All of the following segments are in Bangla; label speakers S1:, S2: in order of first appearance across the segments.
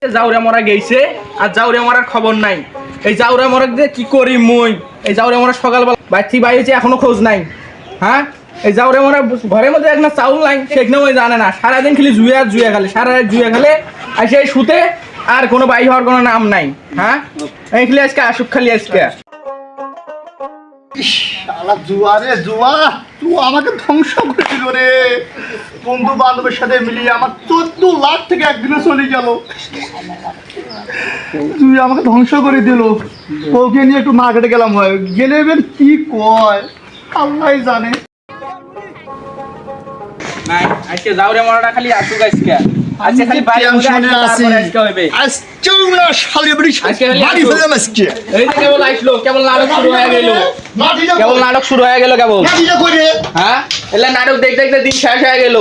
S1: জাউরা মরা গেছে আর জাউরা মরার খবর নাই। এই জাউরা মরা যে কি করি মুই, এই জাউরা মরা সকালবেলা বাইরে বাইরেছে এখনো খোঁজ নাই। হ্যাঁ, এই জাউরা মরা ঘরের মধ্যে একটা চাউল নাই সেখানে ওই জানে না, সারাদিন খালি জুয়া জুয়া খেলে, সারা রাত জুয়া খেলে আর সেই শুতে আর কোনো বাই হওয়ার কোনো নাম নাই। হ্যাঁ, এই খালি আজকে আসুক খালি আজকে
S2: জুয়া রে জুয়া, তুই আমাকে ধ্বংস করেছিল রে। বন্ধু বান্ধবের সাথে মিলিয়ে আমার 14 লাখ থেকে একদিনে চলে গেল। তুই আমাকে ধ্বংস করে দিল। ওকে নিয়ে একটু মার্কেটে গেলাম, হয় গেলে এবার কি কয় আল্লাহ জানে।
S1: নাই আজকে জাউরা মরাটা খালি আসুক আজকে। আজকে খালি বাড়ি মধ্যে আসবে, আজকে হবে
S2: আজকে না শালি বড়ি বাড়ি ফেলে আজকে।
S1: এই যে কেবল আইলো, কেবল নাটক শুরু হয়ে গেল, কেবল নাটক শুরু হয়ে গেল কেবল। হ্যাঁ, এলা নাটক দেখতে দেখতে দিন শেষ হয়ে গেল।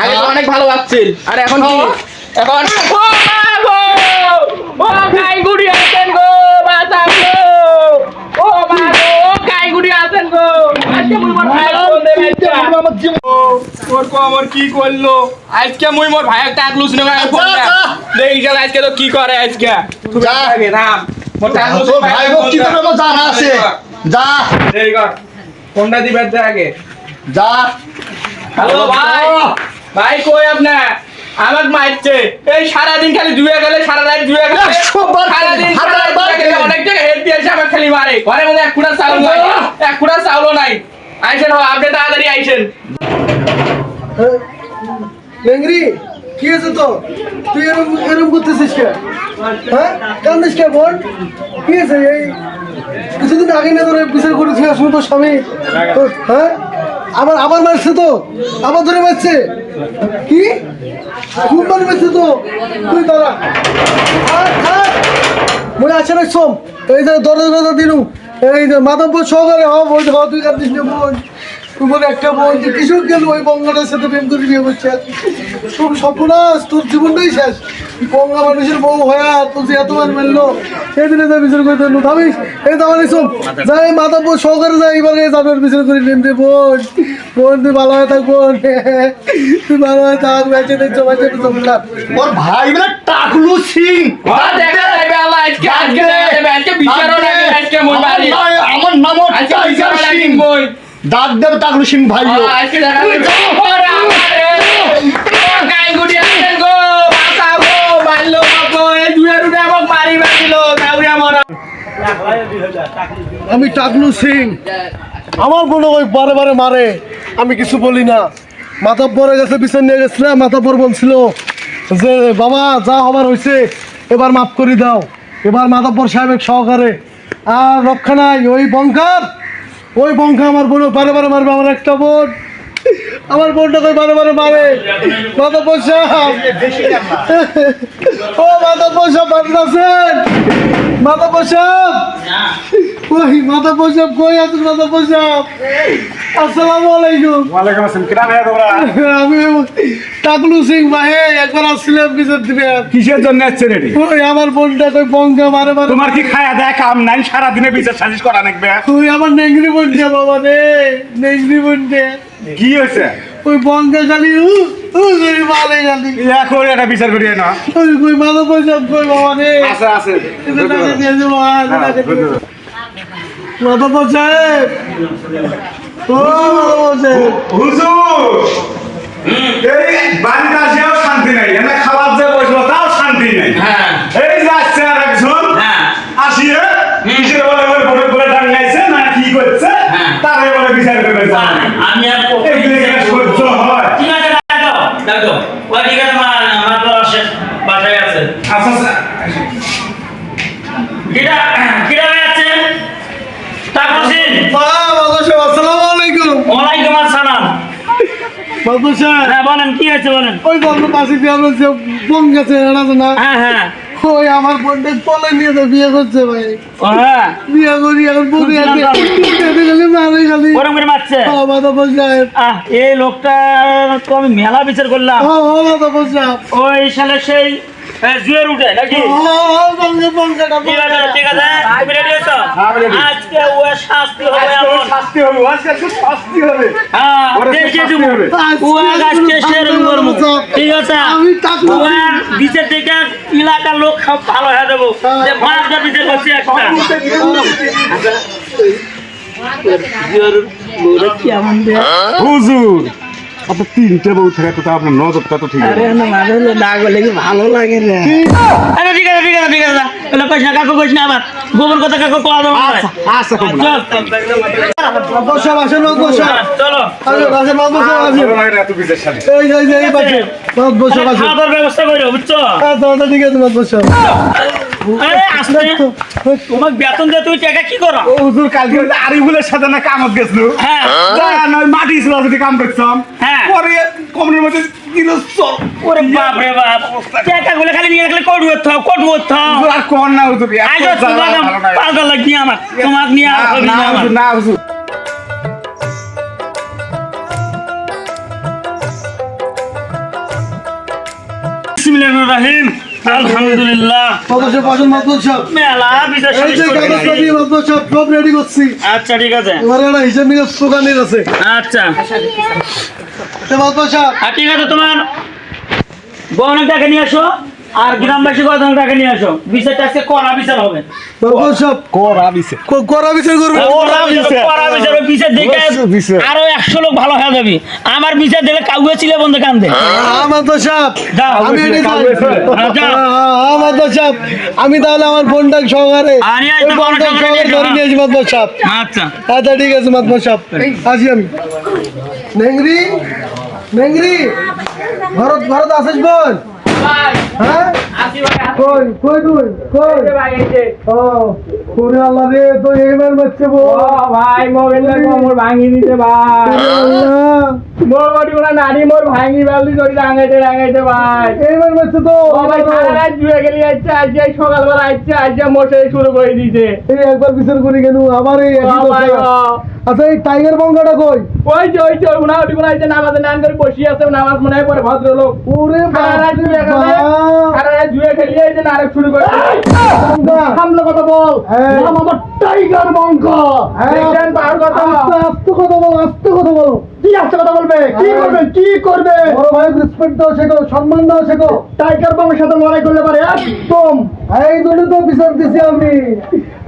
S1: আগে তো অনেক ভালো লাগছিল, আর এখন কি? এখন ও মা গো, ও কাইগুড়ি আছেন গো, বাঁচাও গো, ও মা গো, ও কাইগুড়ি আছেন গো। আজকে মুই মোর ভাই ফোন দে বেটা, আমার জীবন ওর কো আমার কি করলো আজকে? মুই মোর ভাই একটা আগলু শুনে ফোন দে দেখি চল আজকে তো কি করে আজকে। যা আগে নাম মোর আগলু
S2: ভাই গো, কি করে আমার জানা আছে। যা
S1: এই কর ফোনটা দিবে আগে।
S2: যা।
S1: হ্যালো ভাই, ভাই কই আপনি? আমাকে মারছে, এই সারাদিন খালি জুয়া গেলে, সারা রাত জুয়া গেলে, সারাদিন অনেক জায়গায় হেড দিয়ে এসে আমাকে খালি মারে। ঘরের মধ্যে এক কুড়া চাউল নাই, এক কুড়া চাউলও নাই। আইসেন হো, আপনি তাড়াতাড়ি আইসেন।
S3: লেংরি কি আছে তো? তুই এরম করতেছিস কে? হ্যাঁ, কান্দিস কে বোন? কি আছে? এই কিছুদিন আগে না তোর বিচার করেছি আসলে তোর স্বামী। হ্যাঁ, আবার মারছে তো, আবার ধরে মারছে। কি খুব মার মারছে তো? তুই দাঁড়া, মনে আছে না সোম? এই যে দরজা দিনু, এই যে মাধবপুর সহকারে বলছে তুই কান্দিস না বোন। তোমার একটা বোন যে কৃষক গেল ওই গঙ্গাটার সাথে প্রেম করে বিয়ে করছে। তোর সর্বনাশ, তোর জীবনটাই শেষ। গঙ্গা মানুষের বউ হয়া তোর যে এতবার মেললো, সেদিনে যা বিচার করে দেন ভাবিস। এই তো আমার এসব যাই মাধবপুর সহকারে যাই, এবারে যাদের বিচার করে নেন রে বোন। বোন তুই ভালো হয়ে থাক বোন, তুই ভালো হয়ে থাক। বেঁচে দেখছো বেঁচে চমৎকার।
S2: ওর ভাই মানে টাকলু সিং। আমার নাম সিং, ডাক দেবে টাকলু সিং ভাই।
S3: আমি টাকলু সিং, আমার বোন ওই বারে বারে মারে, আমি কিছু বলি না। মাতাব্বরের কাছে বিচার নিয়ে গেছিলাম, মাতাব্বর বলছিল যে বাবা যা হবার হয়েছে এবার মাফ করে দাও। এবার মাতাব্বর সাহেবের সহকারে আর রক্ষা নাই। ওই বংকা আমার বোন বারে বারে মারবে। আমার একটা বোন, আমার বোনটাকে বারে বারে মারে। মাতাব্বর সাহেব, ও মাতাব্বর সাহেব বাঁচাচ্ছেন? মাতাব্বর সাহেব কই? মাতাব্বর সাহেব কই আছেন? মাতাব্বর সাহেব আসসালামু আলাইকুম।
S4: ওয়ালাইকুম আসসালাম। কেডা ভাই তোমরা?
S3: আমি টাকলু সিং ভাই, একবার আসছিলাম বিচার দিবে।
S4: কিসের জন্য আসছেন এটি?
S3: ওই আমার বোনটা কই বঙ্গা মারে মারে।
S4: তোমার কি খায়া দেয়া কাম নাই? সারা দিনে বিচার সালিশ করা লাগবে।
S3: ওই আমার নেংরি বোনটা বাবা রে, নেংরি বোনটা।
S4: কি হয়েছে?
S3: ওই বঙ্গা খালি করে মারে খালি।
S4: এখন এটা বিচার করিয়ে না।
S3: ওই কই মাতাব্বর সাহেব কই বাবা রে?
S4: আছে আছে।
S3: মাতাব্বর সাহেব, ও মাতাব্বর সাহেব।
S4: হুজুর, এই বাড়িতে আসেও শান্তি নাই, এনে খাবার যে বসলো তাও শান্তি নাই। এই যাচ্ছে আর একজন আসিয়ে কিসের বলে ওই বড় বলে ডাঙ্গাইছে না কি করছে তারে বলে বিচার করবে।
S5: আমি আর
S4: এগুলো এখানে সহ্য হয়?
S5: ঠিক আছে, দেখো ওই ঠিক আছে, আমার তো বাসায় আছে।
S4: আচ্ছা আচ্ছা।
S5: কিরা আছে তারপর সিন।
S3: মাতাব্বর সাহেব আসসালামু আলাইকুম।
S5: ওয়ালাইকুম আসসালাম।
S3: মাতাব্বর সাহেব,
S5: হ্যাঁ বলেন, কি হয়েছে বলেন।
S3: ওই বন্ধ পাশে দিয়ে আমরা যে বোন গেছে এরা না,
S5: হ্যাঁ হ্যাঁ,
S3: ওই আমার বোনটা পলে নিয়ে তো বিয়ে করছে ভাই।
S5: ও হ্যাঁ,
S3: বিয়ে করি এখন বোন আছে মারে খালি।
S5: ওরম করে মারছে।
S3: মাতাব্বর সাহেব,
S5: এই লোকটা তো আমি মেলা বিচার করলাম।
S3: মাতাব্বর সাহেব,
S5: ওই সালে সেই জুয়ের উঠে নাকি
S3: বঙ্গাটা
S5: ঠিক আছে ঠিক আছে তুমি রেডি আছো
S4: আমি ready।
S5: আজকে ও শাস্তি হবে এমন
S4: শাস্তি হবে আজকে একটু শাস্তি হবে
S5: হ্যাঁ
S4: ওরা তো
S5: দেখিয়ে
S4: শাস্তি
S5: দেবো
S4: হবে।
S5: ও আজকে সেরকম করবো ঠিক আছে
S3: আমি টাকলা
S5: ও বিচার থেকে এলাকার লোক সব ভালো হয়ে যাবো যে মাছটা বিচার করছি একটা
S4: হুজুর আপনার তিনটে বউ থাকে তো আপনার নজরটা তো ঠিক আছে
S5: আরে ঠিক আছে ঠিক আছে ঠিক আছে এগুলো কইস না কাকু কইস না আবার গোবর কথা কাকু কোয়া দেবো না।
S4: আচ্ছা খুব
S5: চল
S3: বসব আসেন বসব
S5: চলো
S3: আসেন আসেন বসব আসেন
S4: এত বিজের সাথে
S3: এই পাশে বসব আসেন
S5: খাওয়া দাওয়ার ব্যবস্থা করো বুঝছো
S3: আচ্ছা ঠিক আছে বসব
S5: আরে আসতে তোমার বেতন দিয়ে তুমি টাকা কি করো
S4: ও হুজুর কালকে ওই যে আরিফুলের সাথে না কামত গেছিল
S5: হ্যাঁ
S4: মাটি ছিল যদি কাম করতাম
S5: হ্যাঁ।
S4: পরে কমরের মধ্যে কিলো চল
S5: ওরে বাপ রে বাপ টাকা গুলো খালি নিয়ে রাখলে কোট করতে
S4: হুজুর আর কোন না হুজুর এত
S5: আজ
S4: জ্বালা
S5: তোমার
S4: ভালো না।
S5: পাগল লাগনি আমার তোমার নিয়ে আর হবি
S4: না
S5: না আমার
S4: হুজুর না হুজুর
S5: বিসমিল্লাহির রহিম আলহামদুলিল্লাহ
S3: বসব আসেন বসব
S5: মেলা বিচার
S3: এই যে কাগজপাতি বসব সব রেডি করছি
S5: আচ্ছা ঠিক আছে
S3: এবারে একটা হিসাব নিকাশ দোকানের আছে
S5: আচ্ছা
S3: বসব
S5: আর ঠিক আছে তোমার বউনের টাকা নিয়ে আসো আর গ্রামবাসী কত টাকা নিয়ে আসো বিচারটা আজকে কড়া বিচার হবে
S3: বসব
S4: করা দিছে
S3: করা বিচার করবে
S5: কড়া বিচার ওই বিচার দেখে
S4: বিচার।
S5: আরো 100 লোক ভালো হয়ে যাবে আমার বিচার দেখলে কাউকে ছিলে বন্ধ কান্দে
S3: আমার তো সাপ
S5: যাও,
S3: আমি এটাই চাই।
S5: হ্যাঁ, যাও।
S3: আমার তো সাপ আমি তাহলে আমার ফোনটা সহকারে
S5: আরে, এই তো
S3: ওই ফোনটা
S5: ফোনটা
S3: সহকারে ধরে নিয়ে আসি মাতবর সাপ
S5: আচ্ছা
S3: আচ্ছা ঠিক আছে মাতবর সাপ আসি আমি নেংরি নেংরি ভারত ভারত আসিস বোন হ্যাঁ কই কই তুই কই ও কোরে আল্লাহ রে তো এইবার বাচ্চা বো
S1: ভাই মোবাইলে মোর ভাঙি দিতে ভাই
S3: আল্লাহ
S1: মোর বডি গুলা নাড়ি মোর ভাঙি বালদি ধরে রাঙাইতে ভাই
S3: এইবার বাচ্চা তো
S1: ও ভাই সারা রাত জুয়ে গেলি আইছে আজকে সকালবেলা আইছে মশাই শুরু করে দিছে
S3: এই একবার বিচার করি কেন আমার এই একই
S1: ও ভাই
S3: দশা। আচ্ছা এই টাইগার বঙ্গাটা কই
S1: ওই যে উনা উঠি গুলা আইছে নামাজে নান করে বসি আছে নামাজ মনে হয় পরে ভদ্রলোক
S3: ওরে
S1: সারা রাত জুয়ে গেলে সারা রাত জুয়ে খেলি আইছে নাটক শুরু করে সামনে কথা বল
S3: হ্যাঁ।
S1: নাম আমার টাইগার বঙ্ক দেখেন তার কথা
S3: আস্তে কথা বলো আস্তে কথা বলো
S1: কি আসছে কথা বলবে কি করবে কি করবে
S3: বড় ভাই রেসপেক্ট দাও শেখো সম্মান দাও শেখো
S1: টাইগার বঙ্কের সাথে লড়াই করলে পারে একদম
S3: এই জন্য তো বিচার দিছি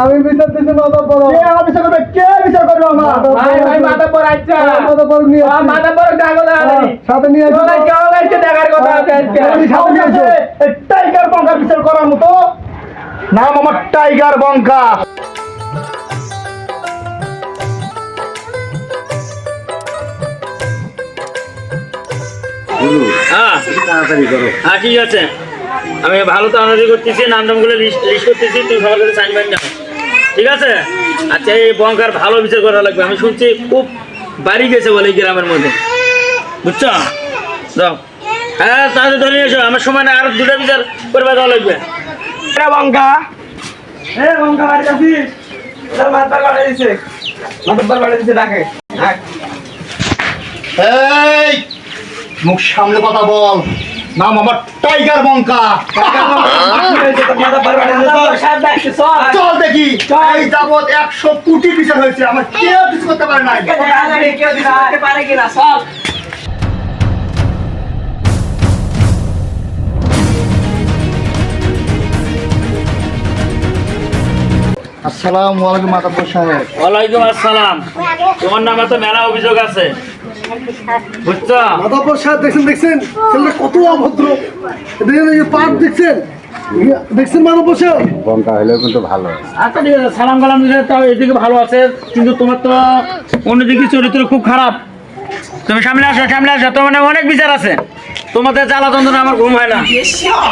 S3: আমি বিচার দিছি মাথা পড়ো
S1: কে আমার বিচার করবে কে বিচার করবে আমার ভাই ভাই মাথা পর আচ্ছা
S3: মাথা পড়ো নিয়ে আসছি।
S1: মাথা পর ডাগল আনি
S3: সাথে নিয়ে আসো
S1: তোরা কেউ গাইছে দেখার কথা আছে আজকে
S3: আমি সাথে নিয়ে আসো।
S1: এই টাইগার বঙ্কার বিচার করার মতো নাম আমার টাইগার বঙ্কা
S5: হ্যাঁ
S4: তাড়াতাড়ি করো
S5: হ্যাঁ ঠিক আছে আমি ভালো তাড়াতাড়ি করতেছি নামগুলো লিস্ট করতেছি তুই সবার কাছে সাইন বাইন নাও ঠিক আছে আচ্ছা এই বঙ্কার ভালো বিচার করা লাগবে আমি শুনছি খুব বাড়ি গেছে বলে এই গ্রামের মধ্যে বুঝছো যাও হ্যাঁ তাহলে ধরে নিয়ে এসো আমার সময় না আর দুটো বিচার করবে দেওয়া লাগবে
S1: বঙ্কা বঙ্কা বাড়ি আছিস তোর মাথার বাড়ি দিছে ডাকে
S2: এই মুখ সামনে কথা বল নাম আমার টাইগার বঙ্কা চল দেখি এই যাবৎ 100 কোটি বিচার হয়েছে আমার কেউ কিছু করতে পারে নাই আসসালামু আলাইকুম মাতাব্বর সাহেব
S5: ওয়ালাইকুম আসসালাম তোমার নামে তো মেলা অভিযোগ আছে বুঝছো
S3: মাথা পর সাহেব দেখছেন ছেলেটা কত অভদ্র দেখেন এই যে পাট দেখছেন দেখছেন মাথা পর সাহেব
S4: বঙ্কা হলেও কিন্তু ভালো
S5: আচ্ছা ঠিক আছে সালাম কালাম দিলে তাও এদিকে ভালো আছে কিন্তু তোমার তো অন্যদিকে চরিত্র খুব খারাপ তুমি সামনে আসো তোমার মানে অনেক বিচার আছে তোমাদের জ্বালা যন্ত্রণা আমার ঘুম হয় না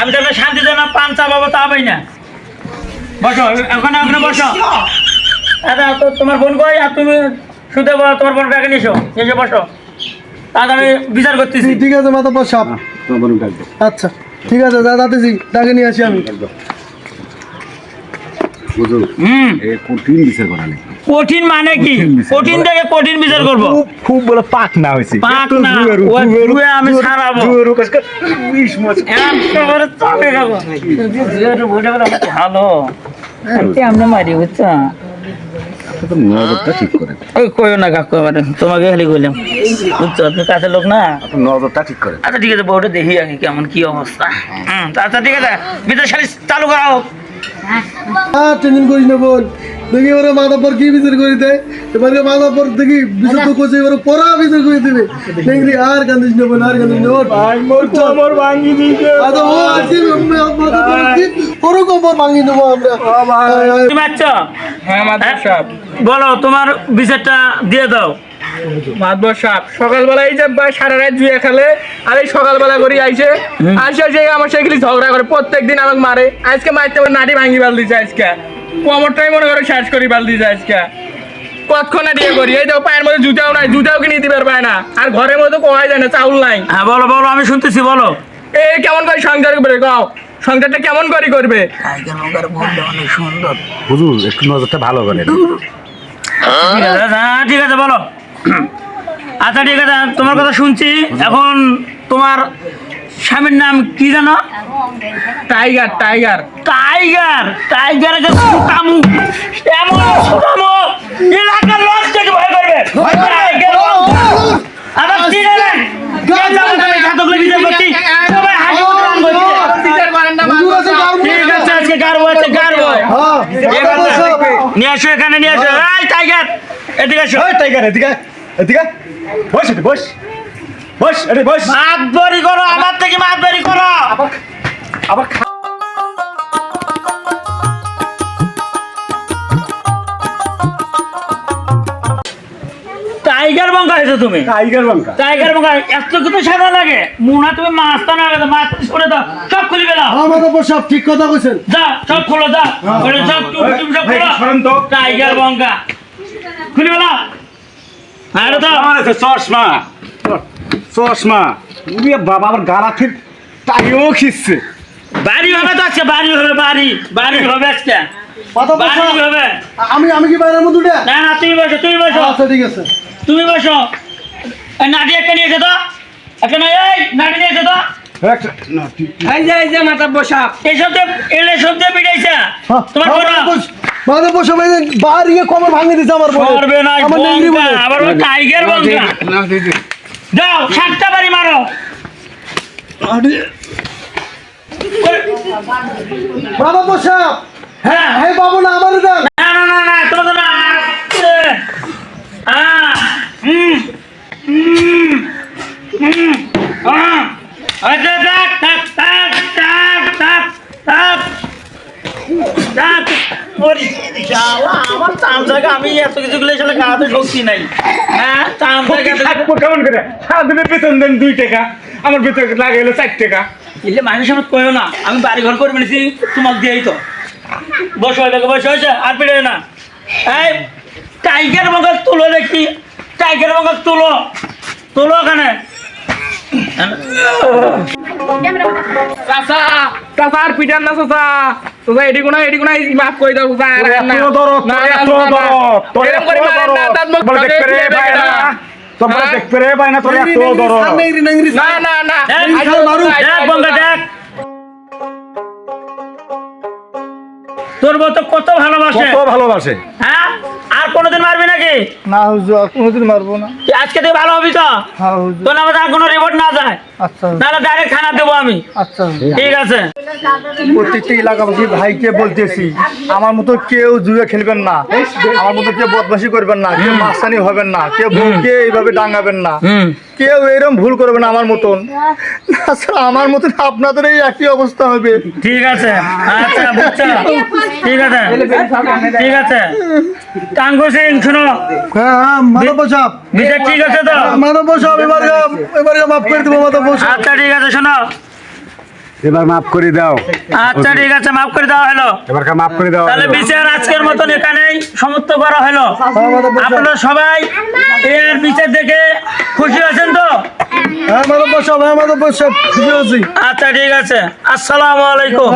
S5: আমি তো শান্তিতে না পান চা পাবো তা পাই না বসো ওখানে বসো আচ্ছা তো তোমার বোন কই আর তুমি শুতে তোমার বোন ডাকে নিয়েছো এসে বসো তাহলে আমি বিচার করতেছি
S3: ঠিক আছে মাথা পর সাহেব
S4: তোমার বোন ডাকবে
S3: আচ্ছা ঠিক আছে দাদাতেছি ডাকে নিয়ে আসি আমি
S4: হুজুর
S5: হুম
S4: এই কঠিন বিচার করা লাগবে
S5: কঠিন মানে কি? কঠিন থেকে কঠিন বিচার করবো।
S4: খুব বলে পাক না হয়েছে
S5: পাক না, ওই জুয়ে আমি ছাড়াবো। একেবারে চাপে খাবো। জুয়ের বইটা বলে আমার ভালো। কেমনে মারি বুঝছো?
S4: নজরটা ঠিক করে
S5: ওই কইও না কাকু, মানে তোমাকে খালি কইলাম বুঝছো, তুমি কাছের লোক না।
S4: নজরটা ঠিক করে
S5: আচ্ছা ঠিক আছে, বউটা দেখি আগে কেমন কি অবস্থা। আচ্ছা ঠিক আছে, বিচার সালিশ চালু করা হোক।
S3: টেনশন করিস না বোন, দেখি ওরা মাথাপর কি বিচার করে দেয়, এবারে মাথাপর দেখি বিচার তো করছে, এবারে পড়া বিচার করে দেবে। দেখলি আর কান্দিস না বোন, আর কান্দিস না।
S4: আমার ভাঙি দিয়েছে
S3: আচ্ছা ও আজকে ওরও কবর ভাঙিয়ে দেবো আমরা।
S5: তুমি আচ্ছা
S1: হ্যাঁ মাদবর সাহেব।
S5: বলো, তোমার বিচারটা দিয়ে দাও।
S1: মাদবর সাহেব, সকালবেলা এই যে সারা রাত জুয়ে খেলে, আর এই সকালবেলা করে আইসে আমার সেগুলি ঝগড়া করে, প্রত্যেকদিন আমাকে মারে। আজকে মারতে আমার নাটি ভাঙি বাল দিছে, আজকে কোমরটাই মনে করে শেষ করি বাল দিছে। আজকে কতক্ষণ দিয়ে করি, এই দেখো পায়ের মধ্যে জুতাও নাই, জুতাও কিনে দিতে পারবে না, আর ঘরের মধ্যে কোয়াই যায় না, চাউল নাই।
S5: হ্যাঁ বলো বলো, আমি শুনতেছি, বলো।
S1: এই কেমন করে সংসার করবে গাও, সংসারটা কেমন করে করবে?
S4: হুজুর একটু নজরটা ভালো করে
S5: ঠিক আছে, হ্যাঁ ঠিক আছে, বলো। আচ্ছা ঠিক আছে, তোমার কথা শুনছি। এখন তোমার স্বামীর নাম কি জানো?
S1: টাইগার। Tiger
S5: tiger. টাইগারকে সুকামু, এমন সুকামু এলাকার লোক থেকে ভয় করবে। টাইগার আবার কি নেবেন? কে যাবে তুমি ঘাতক বিচার করতে? সবাই হাসি উঠান বলছে।
S1: বিচার করেন না
S3: হুজুর আছে গার্ড
S5: ঠিক আছে, আজকে গার্ব আছে, গার্ব।
S3: হ্যাঁ
S5: ঠিক আছে, নিয়ে আসো এখানে, নিয়ে আসো। এই টাইগার, এদিকে আসো।
S4: টাইগার এদিকে এদিকে বস এদিকে, বস বস এদিকে বস
S5: মাতবরি করো, আমার থেকে মাতবরি করো।
S4: আবার
S5: টাইগার বঙ্কা হয়েছো তুমি।
S4: টাইগার বাঙ্কা
S5: টাইগার বঙ্কা এত কিছু সাদা লাগে, মুনা তুমি মাছটা না গেছে, মাছ ছড়ে দাও, সব খুলে ফেলাও।
S3: হ্যাঁ মাথাপর সব ঠিক কথা কইছেন।
S5: যা সব খোলো, যা ওটা সব তুমি সব খোলো।
S4: সরেন তো।
S5: টাইগার বঙ্কা খুলে ফেলাও। হ্যাঁ এটা তো
S4: আমার আছে চশমা চশমা উড়িয়ে বাবা আমার গালা ঠিক টাইও খিচ্ছে
S5: বাড়ি হবে তো আজকে, বাড়ি হবে, বাড়ি বাড়ি হবে আজকে,
S3: মাথাপর
S5: বাড়ি
S3: সব
S5: হবে।
S3: আমি কি বাইরের মধ্যে উঠে?
S5: না না, তুমি বসো, তুমি বসো,
S3: আচ্ছা ঠিক আছে।
S5: তুমি বসো। এই নাটি একটা নিয়ে এসো তো, একটা না, এই নাটি নিয়ে এসো তো।
S1: এই যে মাদবর সাহেব,
S5: এইসব দিয়ে এলে সব দিয়ে পিটাইছে তোমার বড়
S3: মাথাপর সব বাড়ি গিয়ে কবর ভাঙিয়ে দিছে আমার বোন।
S5: করবে না
S3: আমার নেংরি
S5: বঙ্কা,
S3: বলে।
S5: আবার ওই টাইগার বঙ্কা। যাও 7টা বাড়ি মারো।
S3: মাথাপর সাহেব,
S5: হ্যাঁ
S3: হে বাবু না আমার দেন।
S5: না না না না, তোমার তো না। আচ্ছা থাক থাক থাক থাক থাক থাক থাক। ওরে শালা, আমার চামচাকে আমি এত কিছু গুলো আসলে গাতে শক্তি নাই। হ্যাঁ চামচাকে
S4: থাকবো কেমন করে সারাদিনে বেতন দেন 2 টাকা আমার বেতন লাগে হলো 4 টাকা
S5: এলে মানুষের সামনে কইও না, আমি বাড়ি ঘর করে নিয়েছি, তোমাকে দিয়েই তো। বসো দেখো, বসো হয়েছে, আর পেড়ে না। এই টাইগার বঙ্গা তুলো দেখি, টাইগার বঙ্গা তুলো, তুলো ওখানে।
S1: চাচা চাচা আর পিটান না চাচা, চাচা এডি কোনা মাফ করে দাও চাচা। আর না
S4: এত দরদ
S1: না,
S4: তোর
S1: না,
S4: এত
S1: না, না,
S4: দরদ তোর
S1: এরকম
S4: এত
S1: করে মারেন না,
S4: দরদ
S1: তার মুখ
S4: বলে
S1: ধরে
S4: দেখতে রে
S1: দিয়ে
S4: ভাই
S1: দেবে
S4: না
S1: না।
S4: তোর বলে
S1: হ্যাঁ?
S4: দেখতে রে ভাই না তোর এত দরদ
S3: নেংরি নেংরি
S1: না না না,
S5: দেখ,
S1: আইসো,
S3: মারুক,
S1: আইসো,
S5: দেখ
S1: আইসো,
S5: বঙ্গা দেখ, তোর বউ তো কত ভালোবাসে।
S4: কত ভালোবাসে
S5: হ্যাঁ, আর কোনোদিন মারবি নাকি?
S3: না হুজুর আর কোনোদিন মারবো না।
S5: আজকে তুই ভালো হবি তো?
S3: হ্যাঁ হুজুর।
S5: তোর নামে আর কোনো রিপোর্ট না যায়,
S3: আচ্ছা
S5: তাহলে ডাইরেক্ট খানা দেবো আমি।
S3: আচ্ছা
S5: ঠিক আছে।
S2: প্রত্যেকটা এলাকাবাসী ভাইকে বলতেছি আমার মতো কেউ জুয়ে খেলবেন না, আমার মতো কেউ বদমাশি করবেন না, কেউ মাস্তানি হবেন না, কেউ বউকে এইভাবে ডাঙ্গাবেন না, কেউ এরকম ভুল করবে না আমার মতন। আসলে আমার মতন আপনাদের এই একই অবস্থা হবে।
S5: ঠিক আছে, আচ্ছা বুঝছো, ঠিক আছে, ঠিক আছে। টাঙ্গু সিং শুনো,
S3: হ্যাঁ হ্যাঁ মাথাপর সাহেব,
S5: বিচার ঠিক আছে তো?
S3: মাথাপর সাহেব এবারে মাফ করে দেবো মাথাপর সাহেব।
S5: আচ্ছা ঠিক আছে, শোনো,
S4: এবার মাফ করে দাও
S5: আচ্ছা ঠিক আছে, মাফ করে দেওয়া হলো।
S4: এবার মাফ করে দাও
S5: তাহলে বিচার আজকের মতন এখানেই সমাপ্ত করা হলো। আপনারা সবাই এর বিচার দেখে খুশি আছেন তো?
S3: হ্যাঁ মাথাপর সাহেব, হ্যাঁ মাথাপর সাহেব খুশি আছি।
S5: আচ্ছা ঠিক আছে, আসসালামু আলাইকুম।